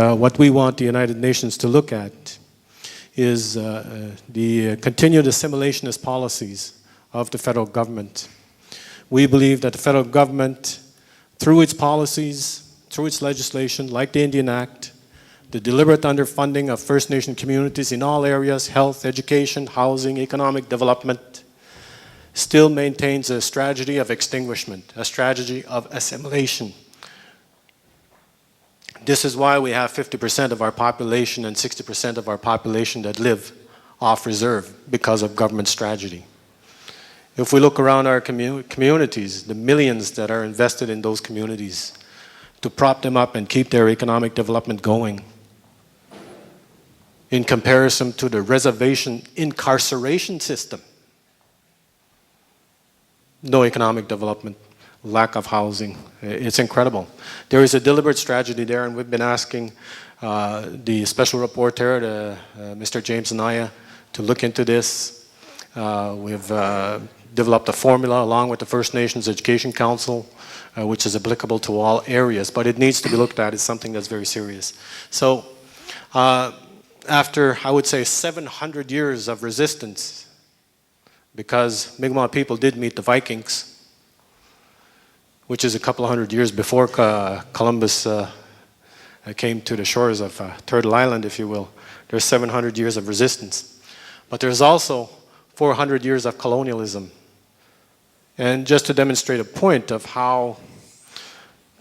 What we want the United Nations to look at is the continued assimilationist policies of the federal government. We believe that the federal government, through its policies, through its legislation, like the Indian Act, the deliberate underfunding of First Nation communities in all areas, health, education, housing, economic development, still maintains a strategy of extinguishment, a strategy of assimilation. This is why we have 50% of our population and 60% of our population that live off reserve because of government strategy. If we look around our communities, the millions that are invested in those communities to prop them up and keep their economic development going, in comparison to the reservation incarceration system, no economic development, lack of housing. It's incredible. There is a deliberate strategy there, and we've been asking the special rapporteur, Mr. James Anaya, to look into this. We've developed a formula along with the First Nations Education Council, which is applicable to all areas, but it needs to be looked at as something that's very serious. So after, I would say, 700 years of resistance, because Mi'kmaq people did meet the Vikings, which is a couple of hundred years before Columbus came to the shores of Turtle Island, if you will. There's 700 years of resistance. But there's also 400 years of colonialism. And just to demonstrate a point of how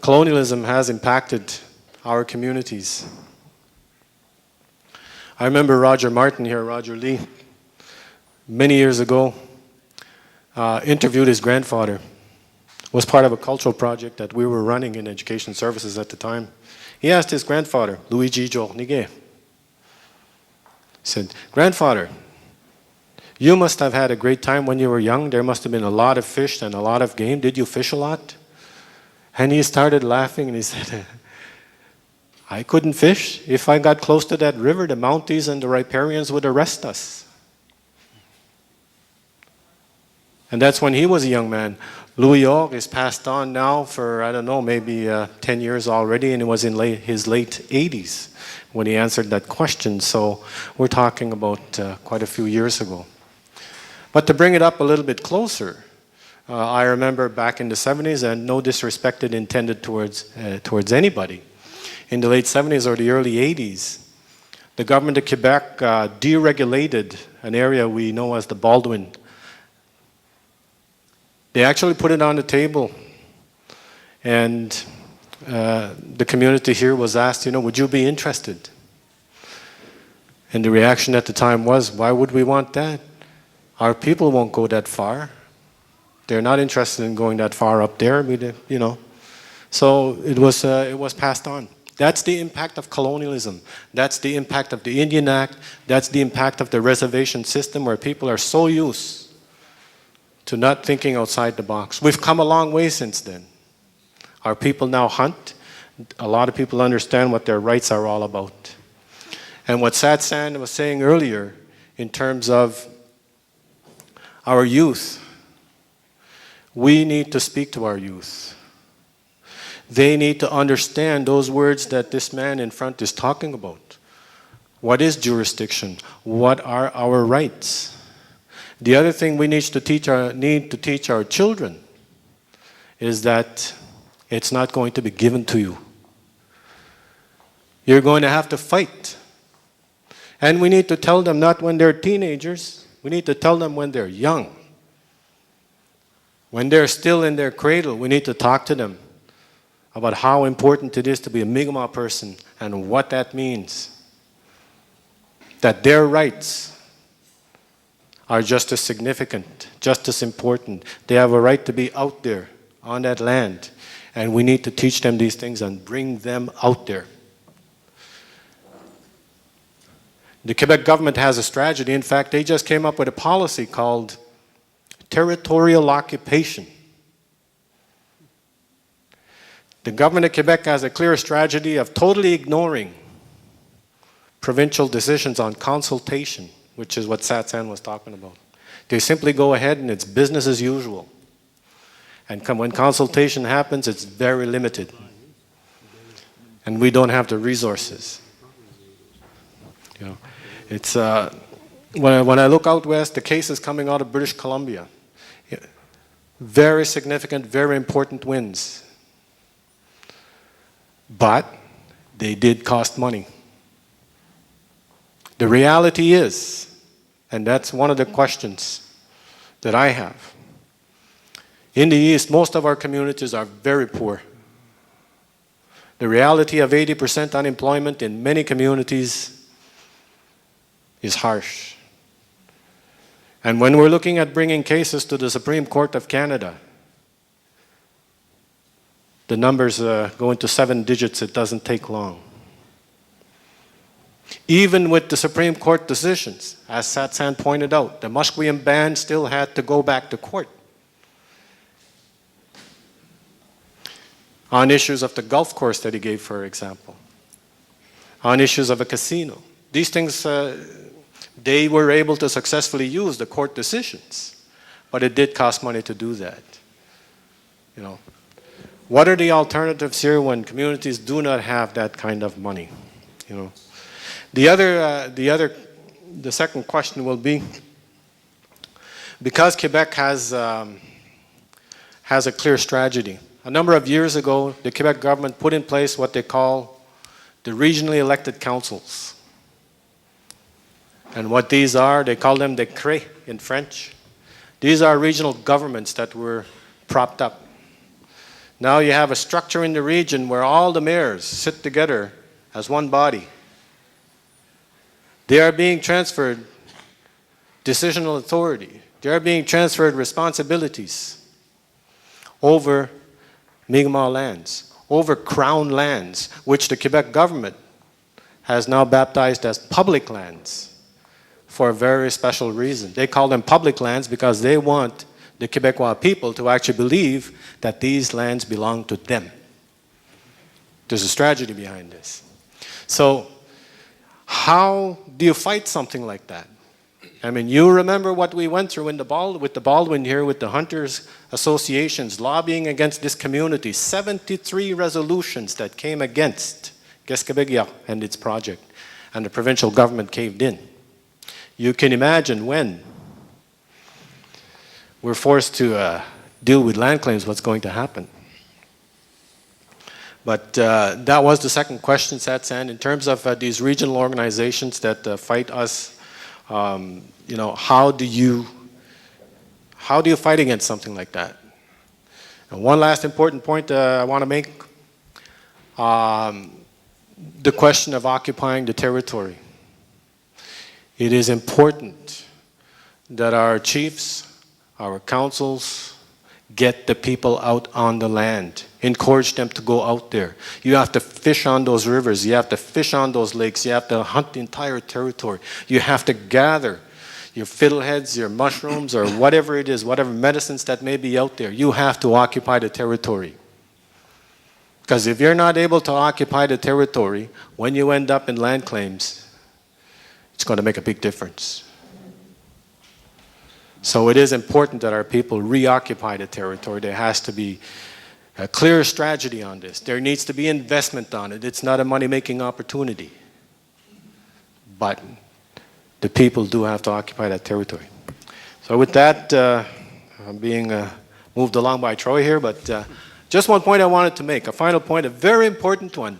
colonialism has impacted our communities. I remember Roger Martin here, Roger Lee, many years ago, interviewed his grandfather. Was part of a cultural project that we were running in education services at the time. He asked his grandfather, Luigi Jo Nige, he said, "Grandfather, you must have had a great time when you were young. There must have been a lot of fish and a lot of game. Did you fish a lot?" And he started laughing and he said, "I couldn't fish. If I got close to that river, the Mounties and the riparians would arrest us." And that's when he was a young man. Louis Orr is passed on now for, I don't know, maybe 10 years already, and it was in his late 80s when he answered that question. So we're talking about quite a few years ago. But to bring it up a little bit closer, I remember back in the 70s, and no disrespect intended towards anybody, in the late 70s or the early 80s, the government of Quebec deregulated an area we know as the Baldwin. They actually put it on the table, and the community here was asked, would you be interested? And the reaction at the time was, why would we want that? Our people won't go that far. They're not interested in going that far up there, So it was passed on. That's the impact of colonialism. That's the impact of the Indian Act. That's the impact of the reservation system, where people are so used to not thinking outside the box. We've come a long way since then. Our people now hunt. A lot of people understand what their rights are all about. And what Satsan was saying earlier in terms of our youth, we need to speak to our youth. They need to understand those words that this man in front is talking about. What is jurisdiction? What are our rights? The other thing we need to teach our children is that it's not going to be given to you. You're going to have to fight. And we need to tell them not when they're teenagers. We need to tell them when they're young. When they're still in their cradle, we need to talk to them about how important it is to be a Mi'kmaq person and what that means. That their rights are just as significant, just as important. They have a right to be out there on that land, and we need to teach them these things and bring them out there. The Quebec government has a strategy. In fact, they just came up with a policy called territorial occupation. The government of Quebec has a clear strategy of totally ignoring provincial decisions on consultation, which is what Satsan was talking about. They simply go ahead and it's business as usual. And when consultation happens, it's very limited. and we don't have the resources. You know, it's when I look out west, the cases coming out of British Columbia, very significant, very important wins, but they did cost money. The reality is, and that's one of the questions that I have, in the East, most of our communities are very poor. The reality of 80% unemployment in many communities is harsh. And when we're looking at bringing cases to the Supreme Court of Canada, the numbers go into 7 digits. It doesn't take long. Even with the Supreme Court decisions, as Satsan pointed out, the Musqueam band still had to go back to court on issues of the golf course that he gave, for example, on issues of a casino. These things, they were able to successfully use the court decisions, but it did cost money to do that. You know, what are the alternatives here when communities do not have that kind of money? You know, the second question will be, because Quebec has a clear strategy. A number of years ago, the Quebec government put in place what they call the regionally elected councils. And what these are, they call them décrets in French. These are regional governments that were propped up. Now you have a structure in the region where all the mayors sit together as one body. They are being transferred decisional authority. They are being transferred responsibilities over Mi'kmaq lands, over Crown lands, which the Quebec government has now baptized as public lands for a very special reason. They call them public lands because they want the Quebecois people to actually believe that these lands belong to them. There's a strategy behind this. So how do you fight something like that? I mean, you remember what we went through with the Baldwin here, with the Hunters Associations lobbying against this community. 73 resolutions that came against Gesgapegiag and its project, and the provincial government caved in. You can imagine when we're forced to deal with land claims, what's going to happen. But that was the second question, Satsan. In terms of these regional organizations that fight us, you know, how do you fight against something like that? And one last important point I want to make, the question of occupying the territory. It is important that our chiefs, our councils, get the people out on the land. Encourage them to go out there. You have to fish on those rivers. You have to fish on those lakes. You have to hunt the entire territory. You have to gather your fiddleheads, your mushrooms, or whatever it is, whatever medicines that may be out there. You have to occupy the territory. Because if you're not able to occupy the territory, when you end up in land claims, it's going to make a big difference. So it is important that our people reoccupy the territory. There has to be a clear strategy on this. There needs to be investment on it. It's not a money-making opportunity. But the people do have to occupy that territory. So with that, I'm being moved along by Troy here, but just one point I wanted to make, a final point, a very important one.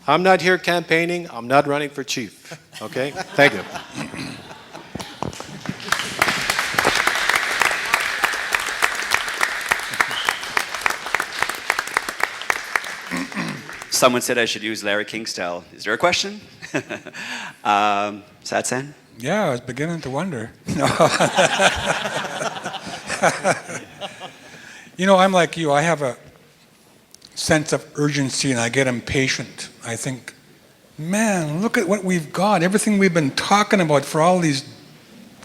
I'm not here campaigning. I'm not running for chief. Okay? Thank you. Someone said I should use Larry King style. Is there a question? Satsan? Yeah, I was beginning to wonder. No. You know, I'm like you. I have a sense of urgency and I get impatient. I think, man, look at what we've got. Everything we've been talking about for all these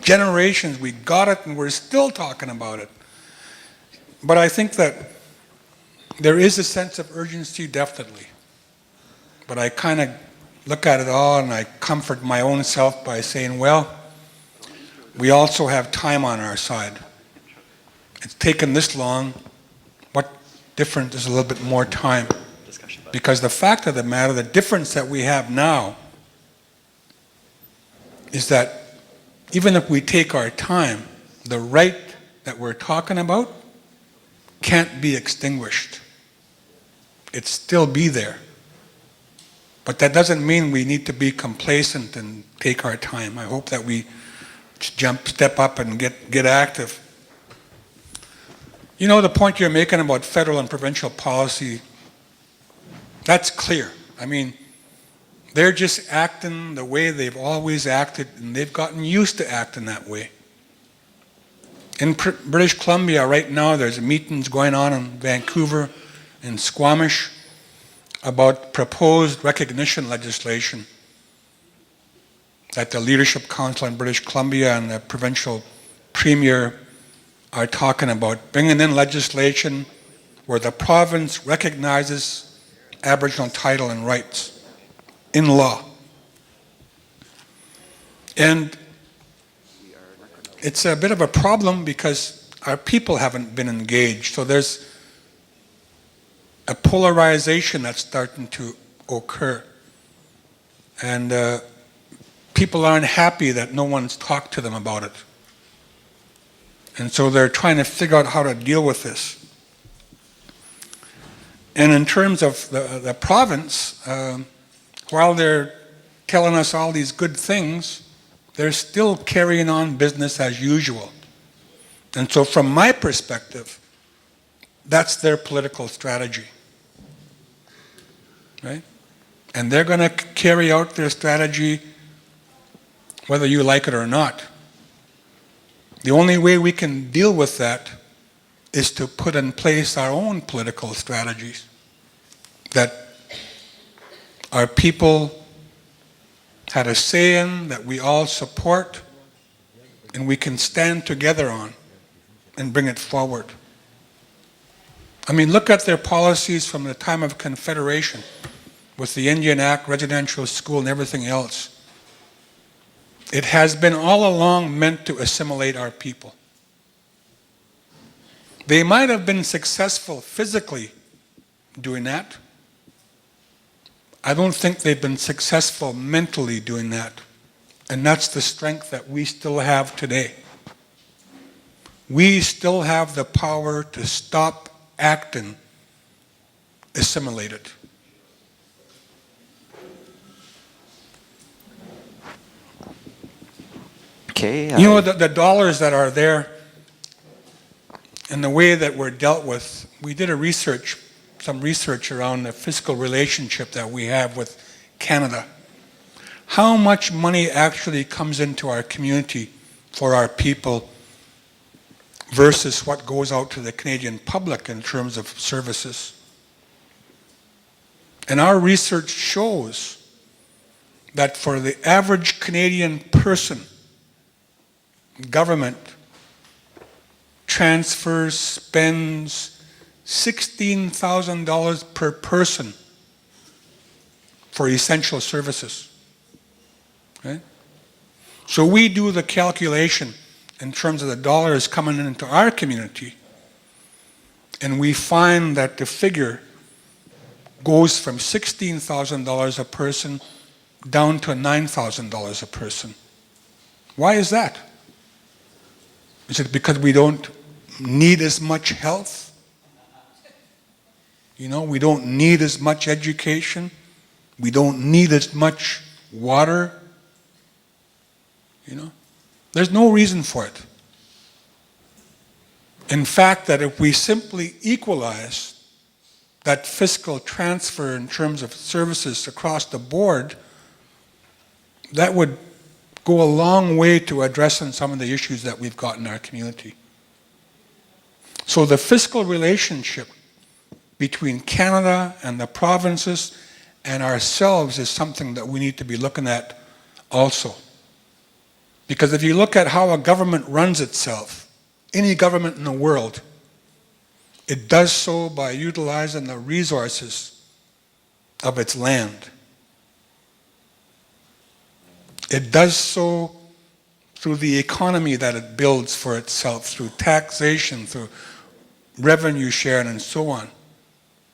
generations, we got it and we're still talking about it. But I think that there is a sense of urgency, definitely. But I kind of look at it all and I comfort my own self by saying, well, we also have time on our side. It's taken this long. What difference is a little bit more time? Discussion Because the fact of the matter, the difference that we have now is that even if we take our time, the right that we're talking about can't be extinguished. It still be there. But that doesn't mean we need to be complacent and take our time. I hope that we step up and get active. You know, the point you're making about federal and provincial policy, that's clear. I mean, they're just acting the way they've always acted, and they've gotten used to acting that way. In British Columbia right now, there's meetings going on in Vancouver and Squamish about proposed recognition legislation that the Leadership Council in British Columbia and the provincial premier are talking about, bringing in legislation where the province recognizes Aboriginal title and rights in law. And it's a bit of a problem because our people haven't been engaged. So there's a polarization that's starting to occur. And people aren't happy that no one's talked to them about it. And so they're trying to figure out how to deal with this. And in terms of the province, while they're telling us all these good things, they're still carrying on business as usual. And so from my perspective, that's their political strategy. Right? And they're going to carry out their strategy whether you like it or not. The only way we can deal with that is to put in place our own political strategies that our people had a say in, that we all support, and we can stand together on and bring it forward. I mean, look at their policies from the time of Confederation with the Indian Act, residential school, and everything else. It has been all along meant to assimilate our people. They might have been successful physically doing that. I don't think they've been successful mentally doing that. And that's the strength that we still have today. We still have the power to stop acting assimilated. Okay. You know, the dollars that are there and the way that we're dealt with, we did some research around the fiscal relationship that we have with Canada. How much money actually comes into our community for our people versus what goes out to the Canadian public in terms of services? And our research shows that for the average Canadian person, government transfers, spends $16,000 per person for essential services. Right? So we do the calculation in terms of the dollars coming into our community, and we find that the figure goes from $16,000 a person down to $9,000 a person. Why is that? Is it because we don't need as much health? You know, we don't need as much education. We don't need as much water. You know, there's no reason for it. In fact, that if we simply equalize that fiscal transfer in terms of services across the board, that would go a long way to addressing some of the issues that we've got in our community. So the fiscal relationship between Canada and the provinces and ourselves is something that we need to be looking at also. Because if you look at how a government runs itself, any government in the world, it does so by utilizing the resources of its land. It does so through the economy that it builds for itself, through taxation, through revenue sharing, and so on.